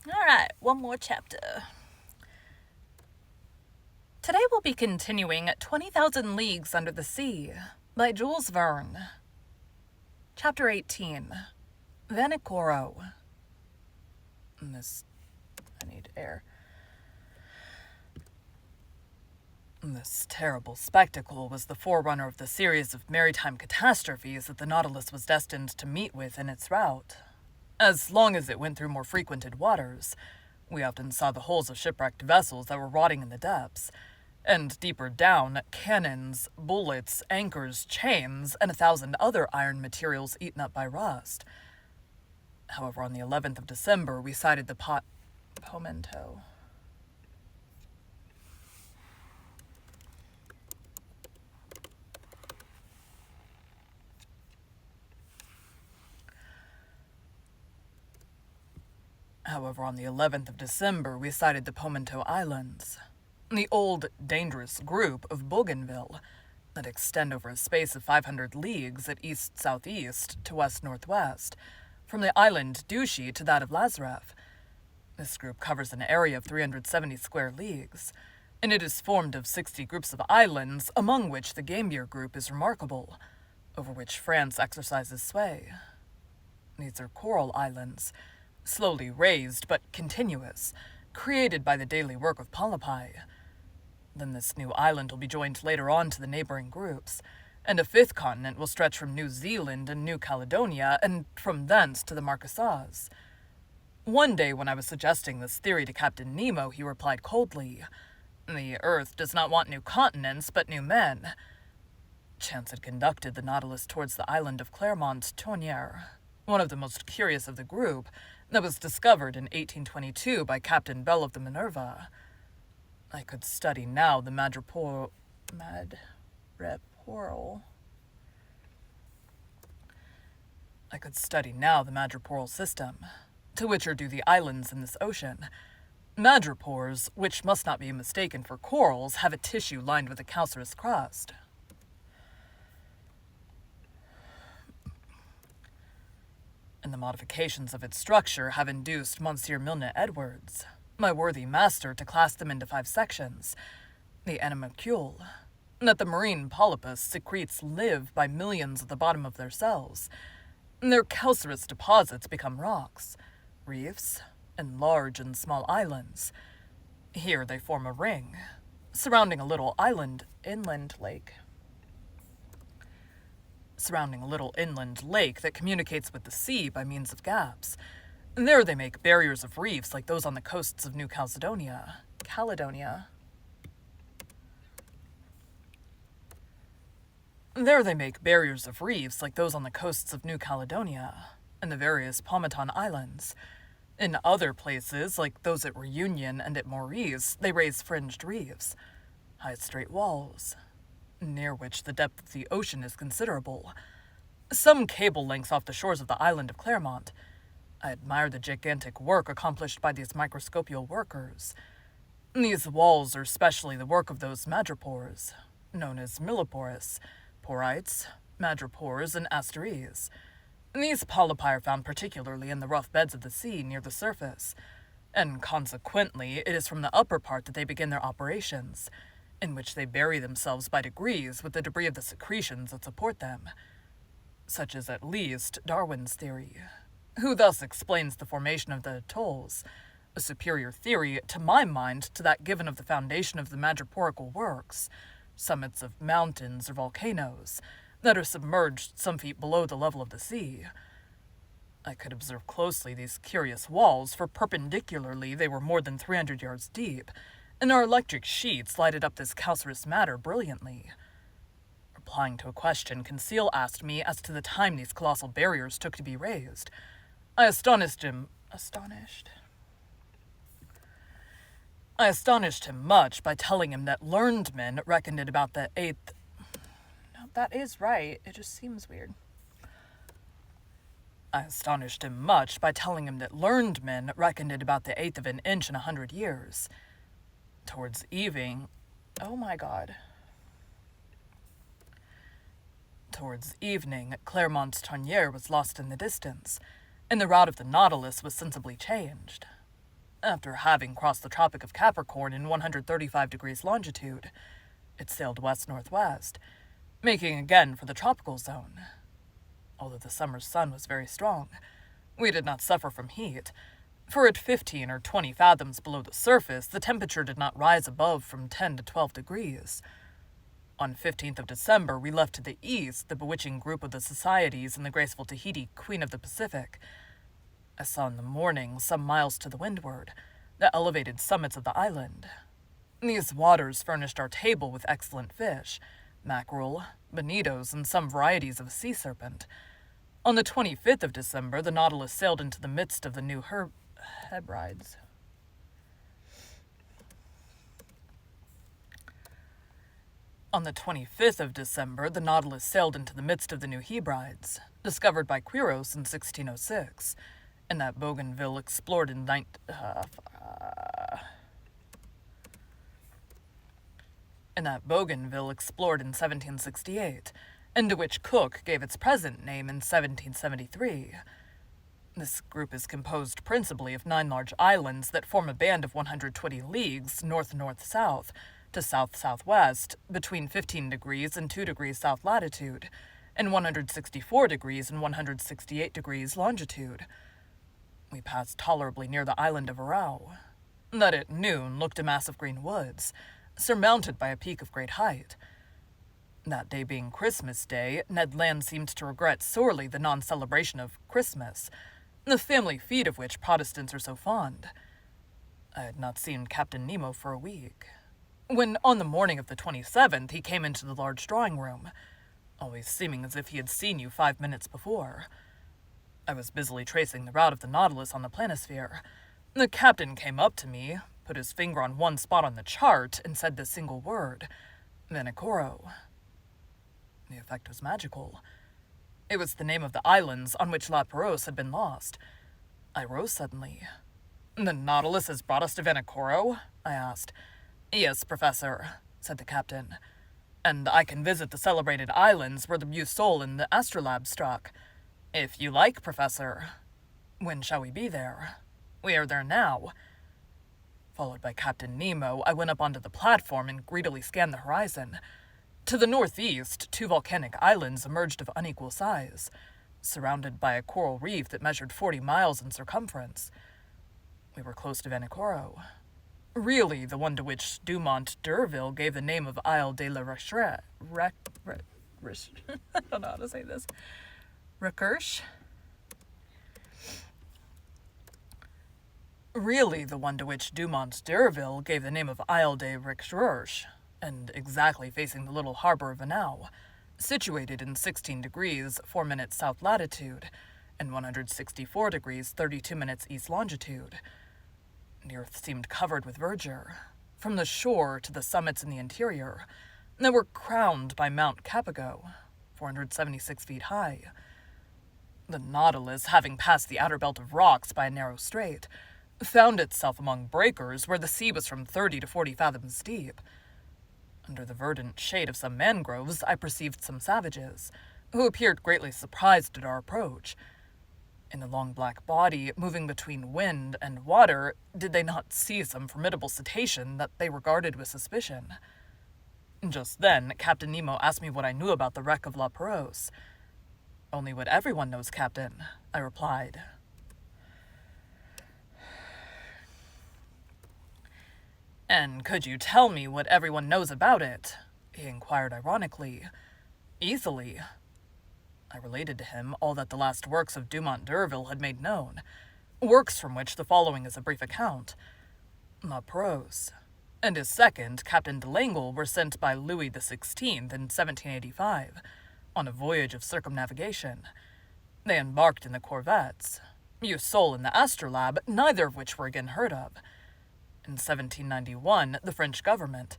Alright, one more chapter. Today we'll be continuing 20,000 Leagues Under the Sea by Jules Verne. Chapter 18. Vanikoro. I need air. This terrible spectacle was the forerunner of the series of maritime catastrophes that the Nautilus was destined to meet with in its route. As long as it went through more frequented waters, we often saw the hulls of shipwrecked vessels that were rotting in the depths, and deeper down, cannons, bullets, anchors, chains, and 1,000 other iron materials eaten up by rust. However, on the 11th of December, we sighted the Pomento. However, on the 11th of December, we sighted the Pomento Islands, the old, dangerous group of Bougainville that extend over a space of 500 leagues at east-southeast to west-northwest, from the island Douchy to that of Lazareff. This group covers an area of 370 square leagues, and it is formed of 60 groups of islands, among which the Gambier group is remarkable, over which France exercises sway. These are coral islands, slowly raised but continuous, created by the daily work of polypi. Then this new island will be joined later on to the neighboring groups, and a fifth continent will stretch from New Zealand and New Caledonia, and from thence to the Marquesas. One day when I was suggesting this theory to Captain Nemo, he replied coldly, "The Earth does not want new continents, but new men." Chance had conducted the Nautilus towards the island of Clermont-Tonnerre, one of the most curious of the group, that was discovered in 1822 by Captain Bell of the Minerva. I could study now the madreporal system, to which are due the islands in this ocean. Madrepores, which must not be mistaken for corals, have a tissue lined with a calcareous crust. And the modifications of its structure have induced Monsieur Milne Edwards, my worthy master, to class them into 5 sections. The animalcule, that the marine polypus secretes live by millions at the bottom of their cells. Their calcareous deposits become rocks, reefs, and large and small islands. Here they form a ring, surrounding a little inland lake that communicates with the sea by means of gaps. There they make barriers of reefs like those on the coasts of New Caledonia. There they make barriers of reefs like those on the coasts of New Caledonia and the various Pomaton Islands. In other places, like those at Reunion and at Maurice, they raise fringed reefs, high straight walls, near which the depth of the ocean is considerable. Some cable lengths off the shores of the island of Clermont. I admire the gigantic work accomplished by these microscopial workers. These walls are specially the work of those madrepores, known as millipores, porites, madrepores, and asteres. These polypi are found particularly in the rough beds of the sea near the surface, and consequently it is from the upper part that they begin their operations, in which they bury themselves by degrees with the debris of the secretions that support them. Such is at least Darwin's theory, who thus explains the formation of the atolls, a superior theory, to my mind, to that given of the foundation of the madreporical works, summits of mountains or volcanoes, that are submerged some feet below the level of the sea. I could observe closely these curious walls, for perpendicularly they were more than 300 yards deep, and our electric sheets lighted up this calcareous matter brilliantly. Replying to a question Conseil asked me as to the time these colossal barriers took to be raised, I astonished him much by telling him that learned men reckoned it about the 8th... No, that is right, it just seems weird. I astonished him much by telling him that learned men reckoned it about the 1/8 of an inch in 100 years. Towards evening... Oh my god. Towards evening, Clermont-Tonnerre was lost in the distance, and the route of the Nautilus was sensibly changed. After having crossed the Tropic of Capricorn in 135 degrees longitude, it sailed west-northwest, making again for the tropical zone. Although the summer's sun was very strong, we did not suffer from heat, for at 15 or 20 fathoms below the surface, the temperature did not rise above from 10 to 12 degrees. On 15th of December, we left to the east the bewitching group of the Societies and the graceful Tahiti, Queen of the Pacific. I saw in the morning, some miles to the windward, the elevated summits of the island. These waters furnished our table with excellent fish, mackerel, bonitos, and some varieties of sea serpent. On the 25th of December, the Nautilus sailed into the midst of the New Hebrides. On the 25th of December, the Nautilus sailed into the midst of the New Hebrides, discovered by Quiros in 1606, and that Bougainville explored in 1768, and to which Cook gave its present name in 1773. This group is composed principally of 9 large islands that form a band of 120 leagues north-north-south to south-southwest between 15 degrees and 2 degrees south latitude, and 164 degrees and 168 degrees longitude. We passed tolerably near the island of Arau, that at noon looked a mass of green woods, surmounted by a peak of great height. That day being Christmas Day, Ned Land seemed to regret sorely the non-celebration of Christmas, the family feast of which Protestants are so fond. I had not seen Captain Nemo for a week, when on the morning of the 27th he came into the large drawing-room, always seeming as if he had seen you 5 minutes before. I was busily tracing the route of the Nautilus on the planisphere. The captain came up to me, put his finger on one spot on the chart, and said this single word, Vanikoro. The effect was magical. It was the name of the islands on which La Pérouse had been lost. I rose suddenly. "The Nautilus has brought us to Vanikoro?" I asked. "Yes, Professor," said the captain. "And I can visit the celebrated islands where the Boussole and the Astrolabe struck. If you like, Professor." "When shall we be there?" "We are there now." Followed by Captain Nemo, I went up onto the platform and greedily scanned the horizon. To the northeast, 2 volcanic islands emerged of unequal size, surrounded by a coral reef that measured 40 miles in circumference. We were close to Vanikoro, really the one to which Dumont d'Urville gave the name of Isle de la Recherche. I don't know how to say this. Recherche? Really the one to which Dumont d'Urville gave the name of Isle de Recherche, and exactly facing the little harbor of Vanau, situated in 16 degrees 4 minutes south latitude, and 164 degrees 32 minutes east longitude. The earth seemed covered with verdure, from the shore to the summits in the interior, that were crowned by Mount Capago, 476 feet high. The Nautilus, having passed the outer belt of rocks by a narrow strait, found itself among breakers where the sea was from 30 to 40 fathoms deep. Under the verdant shade of some mangroves, I perceived some savages, who appeared greatly surprised at our approach. In the long black body, moving between wind and water, did they not see some formidable cetacean that they regarded with suspicion? Just then, Captain Nemo asked me what I knew about the wreck of La Pérouse. "Only what everyone knows, Captain," I replied. "And could you tell me what everyone knows about it?" he inquired ironically. "Easily." I related to him all that the last works of Dumont d'Urville had made known, works from which the following is a brief account. La Pérouse and his second, Captain de Langle, were sent by Louis XVI in 1785 on a voyage of circumnavigation. They embarked in the corvettes, Boussole and the Astrolabe, neither of which were again heard of. In 1791, the French government,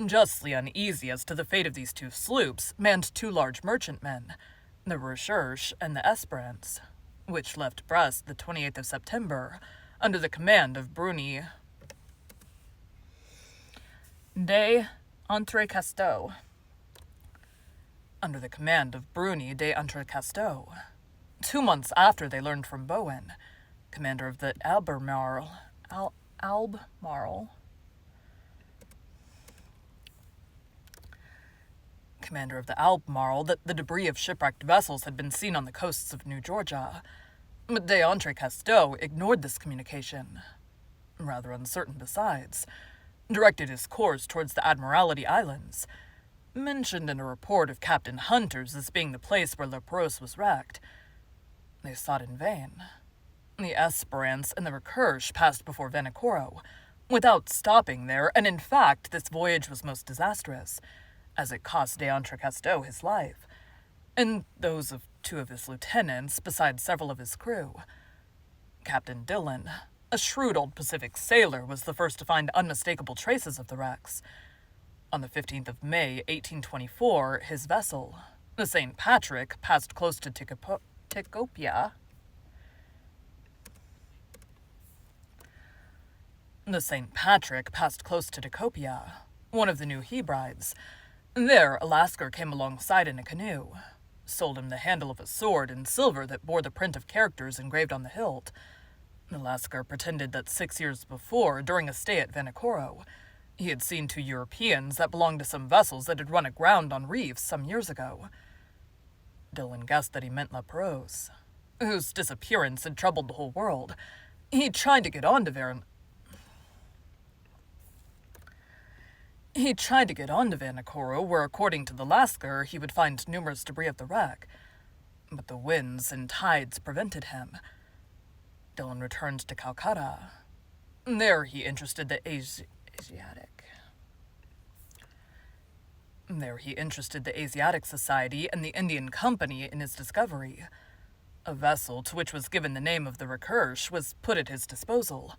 justly uneasy as to the fate of these 2 sloops, manned 2 large merchantmen, the Recherche and the Espérance, which left Brest the 28th of September, under the command of Bruni de Entrecasteaux. Under the command of Bruni de Entrecasteaux. 2 months after they learned from Bowen, commander of the Albemarle, commander of the Albemarle, that the debris of shipwrecked vessels had been seen on the coasts of New Georgia, but d'Entrecasteaux ignored this communication, rather uncertain besides, directed his course towards the Admiralty Islands, mentioned in a report of Captain Hunter's as being the place where Le Perros was wrecked. They sought in vain. The Esperance and the Recherche passed before Vanikoro, without stopping there, and in fact this voyage was most disastrous, as it cost d'Entrecasteaux his life, and those of 2 of his lieutenants, besides several of his crew. Captain Dillon, a shrewd old Pacific sailor, was the first to find unmistakable traces of the wrecks. On the 15th of May, 1824, his vessel, the St. Patrick, passed close to Tikopia. The St. Patrick passed close to Tikopia, one of the New Hebrides. There, a Lascar came alongside in a canoe, sold him the handle of a sword in silver that bore the print of characters engraved on the hilt. The Lascar pretended that 6 years before, during a stay at Vanikoro, he had seen 2 Europeans that belonged to some vessels that had run aground on reefs some years ago. Dillon guessed that he meant Le Perros, whose disappearance had troubled the whole world. He tried to get on to Vanikoro, where, according to the Lascar, he would find numerous debris of the wreck, but the winds and tides prevented him. Dillon returned to Calcutta. There he interested the Asiatic Society and the Indian Company in his discovery. A vessel, to which was given the name of the Recherche, was put at his disposal,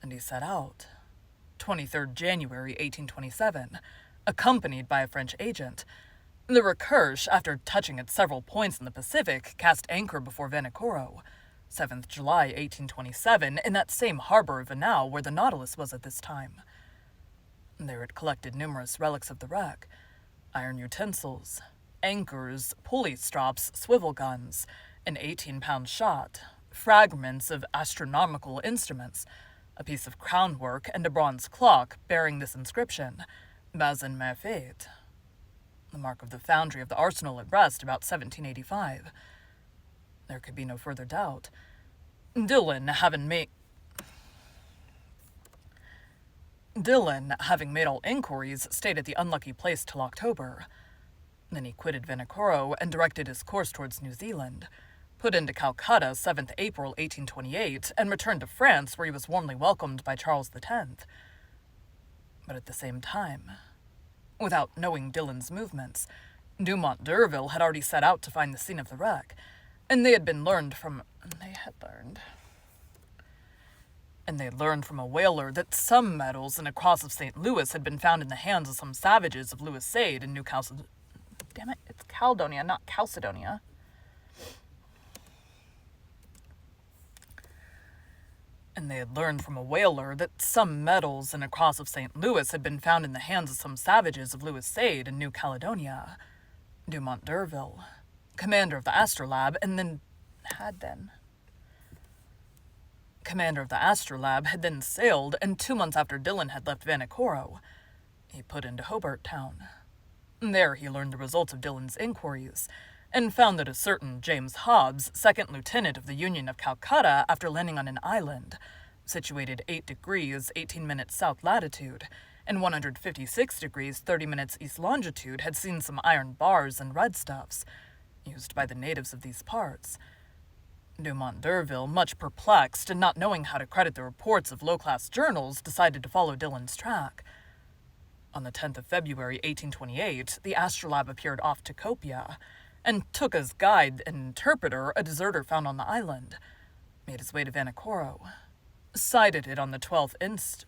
and he set out. 23rd January 1827, accompanied by a French agent. The Recherche, after touching at several points in the Pacific, cast anchor before Vanikoro, 7th July 1827, in that same harbor of Vanau where the Nautilus was at this time. There it collected numerous relics of the wreck: iron utensils, anchors, pulley strops, swivel guns, an 18-pound shot, fragments of astronomical instruments, a piece of crown work, and a bronze clock bearing this inscription: Bazin Merfait, the mark of the foundry of the arsenal at Brest about 1785. There could be no further doubt. Dillon, having made all inquiries, stayed at the unlucky place till October. Then he quitted Vanikoro and directed his course towards New Zealand, put into Calcutta 7th April 1828, and returned to France, where he was warmly welcomed by Charles X. But at the same time, without knowing Dillon's movements, Dumont d'Urville had already set out to find the scene of the wreck, and they had learned from a whaler that some medals and a cross of St. Louis had been found in the hands of some savages of Louis Sade in New Caledonia. Damn it, it's Caledonia, not Chalcedonia. And they had learned from a whaler that some medals and a cross of St. Louis had been found in the hands of some savages of Louis Sade in New Caledonia. Dumont d'Urville, commander of the Astrolabe, had then sailed, and 2 months after Dillon had left Vanikoro, he put into Hobart Town. There he learned the results of Dillon's inquiries, and found that a certain James Hobbs, 2nd lieutenant of the Union of Calcutta, after landing on an island, situated 8 degrees 18 minutes south latitude, and 156 degrees 30 minutes east longitude, had seen some iron bars and red stuffs, used by the natives of these parts. Dumont d'Urville, much perplexed and not knowing how to credit the reports of low-class journals, decided to follow Dillon's track. On the 10th of February 1828, the Astrolabe appeared off Tikopia, and took as guide and interpreter a deserter found on the island, made his way to Vanikoro, sighted it on the 12th instant.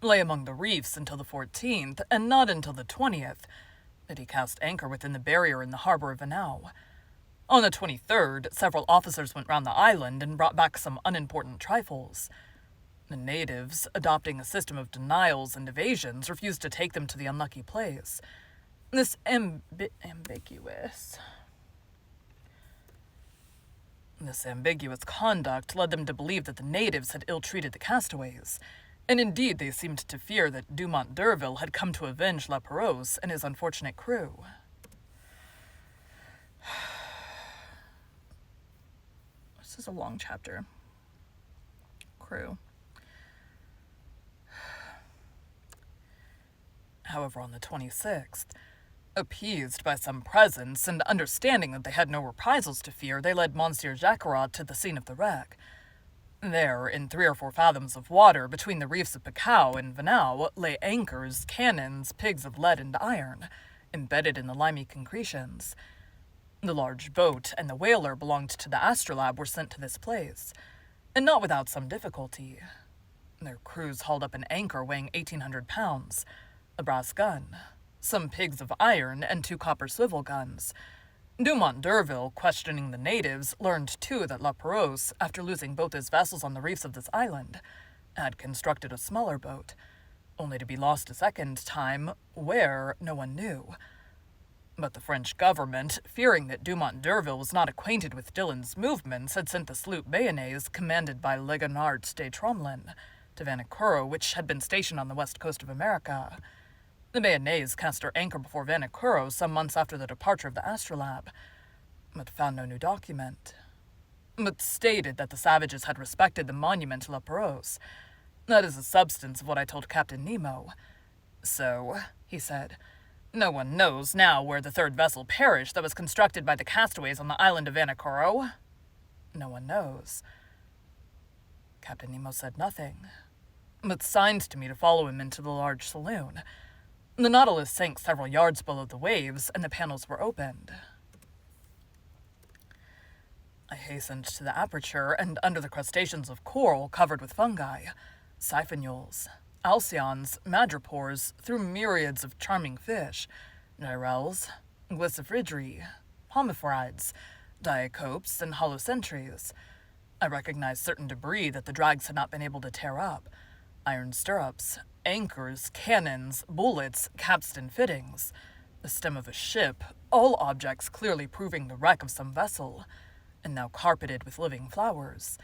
Lay among the reefs until the 14th, and not until the 20th, that he cast anchor within the barrier in the harbor of Vanau. On the 23rd, several officers went round the island and brought back some unimportant trifles. The natives, adopting a system of denials and evasions, refused to take them to the unlucky place. This ambiguous conduct led them to believe that the natives had ill-treated the castaways, and indeed they seemed to fear that Dumont d'Urville had come to avenge La Pérouse and his unfortunate crew. This is a long chapter. Crew. However, on the 26th, appeased by some presents and understanding that they had no reprisals to fear, they led Monsieur Jacquerat to the scene of the wreck. There, in 3 or 4 fathoms of water, between the reefs of Picao and Venau, lay anchors, cannons, pigs of lead and iron, embedded in the limy concretions. The large boat and the whaler belonged to the Astrolabe were sent to this place, and not without some difficulty. Their crews hauled up an anchor weighing 1,800 pounds, a brass gun, some pigs of iron, and 2 copper swivel guns. Dumont d'Urville, questioning the natives, learned too that La Pérouse, after losing both his vessels on the reefs of this island, had constructed a smaller boat, only to be lost a second time, where no one knew. But the French government, fearing that Dumont d'Urville was not acquainted with Dillon's movements, had sent the sloop Bayonnaise, commanded by Legonard de Tromelin, to Vanikoro, which had been stationed on the west coast of America. The Bayonnaise cast her anchor before Vanikoro some months after the departure of the Astrolabe, but found no new document, but stated that the savages had respected the monument to La Pérouse. That is the substance of what I told Captain Nemo. So, he said, no one knows now where the 3rd vessel perished that was constructed by the castaways on the island of Vanikoro. No one knows. Captain Nemo said nothing, but signed to me to follow him into the large saloon. The Nautilus sank several yards below the waves, and the panels were opened. I hastened to the aperture, and under the crustaceans of coral covered with fungi, siphonules, alcyons, madrepores, through myriads of charming fish, gyrelles, glycifridri, palmiferides, diacopes, and holocentries. I recognized certain debris that the drags had not been able to tear up: iron stirrups, anchors, cannons, bullets, capstan fittings, the stem of a ship, all objects clearly proving the wreck of some vessel, and now carpeted with living flowers.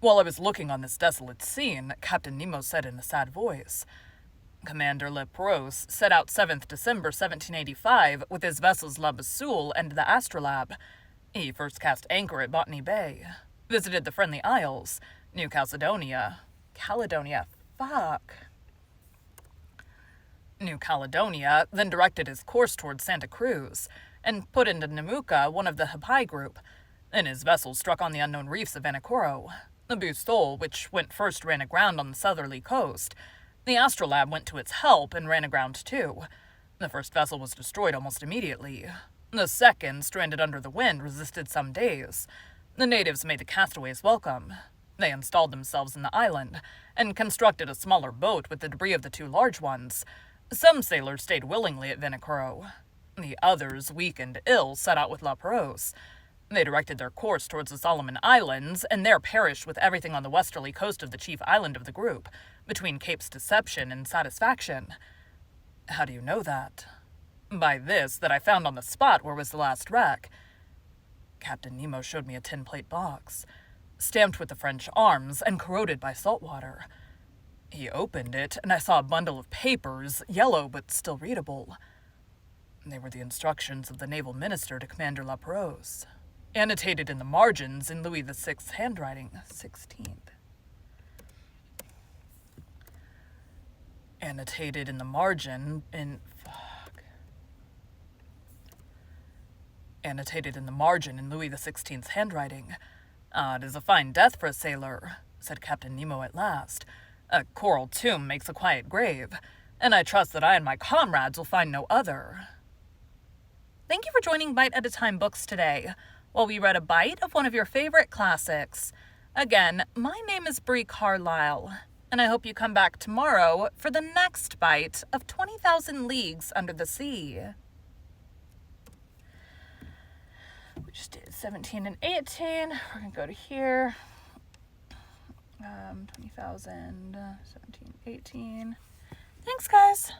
While I was looking on this desolate scene, Captain Nemo said in a sad voice, "Commander La Pérouse set out 7th December 1785 with his vessels La Bassoule and the Astrolabe. He first cast anchor at Botany Bay, visited the Friendly Isles, New Caledonia, then directed his course towards Santa Cruz, and put into Nemuca, one of the Hapai group. Then his vessel struck on the unknown reefs of Vanikoro. The Boussole, which went first, ran aground on the southerly coast. The Astrolabe went to its help and ran aground too. The first vessel was destroyed almost immediately. The second, stranded under the wind, resisted some days. The natives made the castaways welcome. They installed themselves in the island, and constructed a smaller boat with the debris of the 2 large ones. Some sailors stayed willingly at Vanikoro. The others, weak and ill, set out with La Pérouse. They directed their course towards the Solomon Islands, and there perished with everything on the westerly coast of the chief island of the group, between Capes Deception and Satisfaction. How do you know that? By this, that I found on the spot where was the last wreck. Captain Nemo showed me a tin plate box, stamped with the French arms and corroded by salt water. He opened it, and I saw a bundle of papers, yellow but still readable. They were the instructions of the naval minister to Commander La Pérouse, annotated in the margins in Louis VI's handwriting, 16th. Annotated in the margin in Louis XVI's handwriting. It is a fine death for a sailor, said Captain Nemo at last. A coral tomb makes a quiet grave, and I trust that I and my comrades will find no other. Thank you for joining Bite at a Time Books today, while we read a bite of one of your favorite classics. Again, my name is Bree Carlile, and I hope you come back tomorrow for the next bite of 20,000 Leagues Under the Sea. we just did 17 and 18. We're going to go to here. 20,000, 17, 18. Thanks, guys.